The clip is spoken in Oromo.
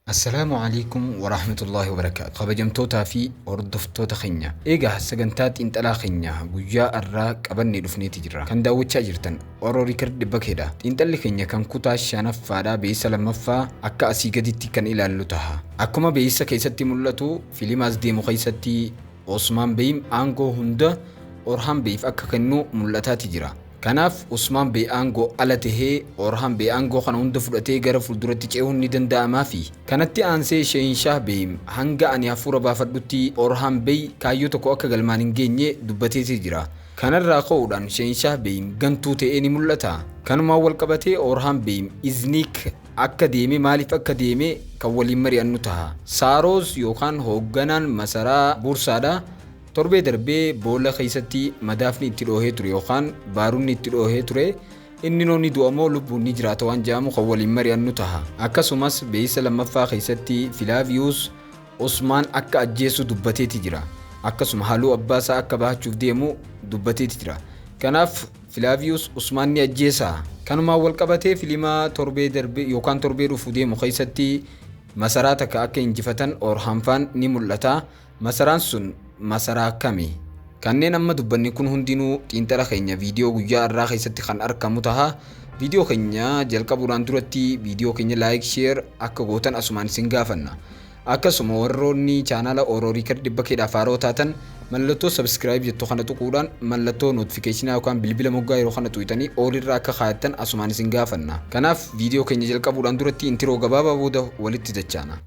السلام عليكم ورحمة الله وبركاته. خبجمتوتا في وردفتوتا خنيا. إيجا سجنتات إنت لا خنيا. وجاء الراك أبني دفني تجرا. كان داود شاجرتن. أوروري كرد بكيدا. إنت اللي خنيا كان كوتا شانف فادا بيسال مفا أكا أسيجدتي كان إلى اللتها. أكما بيسا كيستي ملتو في لماز دي مخيستي عثمان بيم أنغو هندا أورهام بيف أكا كنو ملتا تجرا. Kanaaf Usmaan Bey aangoo ala tahee Orhan Bey aangoo kana hunda fudhatee gara fuulduratti ce'uun ni danda'amaa fi kanatti aansee Sheenshaah Bey hanga ani hafuura baafadhutti Orhan Bey kaayyoo tokko akka galmaan hin geenye dubbateetii jira. Kanarraa ka'uudhaan Sheenshaah Bey gantuu ta'ee ni mul'ata. Kanumaan wal qabatee Orhan Bey izniik akka deeme maaliif akka deeme kan waliin mari'annu ta'a. Saaroos yookaan hoogganaan masaraa Bursaadha. Torbee darbee boolla keessatti madaafni itti dhoohee ture yookaan baarunni itti dhoohee ture inni noonni du'amoo lubbuun ni jiraata waan jedhamu kan waliin mari'annu ta'a. Akkasumas beeysa lammaffaa keessatti Filaaviyuus Usmaan akka ajjeesu dubbateeti jira. Akkasuma haaluu abbaasaa akka baachuuf deemu dubbateeti jira. Kanaaf Filaaviyuus Usmaan ni ajjeesa. Kanumaan wal qabatee filimaa torbee darbee yookaan torbee dhufu deemu keessatti masaraa takka akka injifatan Orhan faan ni mul'ata. Masaraan sun masaraa kami kanneen amma dubbanni kun hundinuu xiinxala keenya viidiyoo guyyaa irraa keessatti kan argamu taha. Viidiyoo keenya jalqabuudhaan duratti viidiyoo keenya like share akka gootan asumaan isin gaafanna. Akkasuma warroonni chaanala Oroorii Kardii bakkeedhaaf haaroo taatan mallattoo subscribe jettu kana tuquudhaan mallattoo notification yookaan bilbila moggaa yeroo kana tuqxanii oolirraa akka kaayattan asumaan isin gaafanna. Kanaaf viidiyoo keenya jalqabuudhaan duratti intro gabaabaa booda walitti dachaana.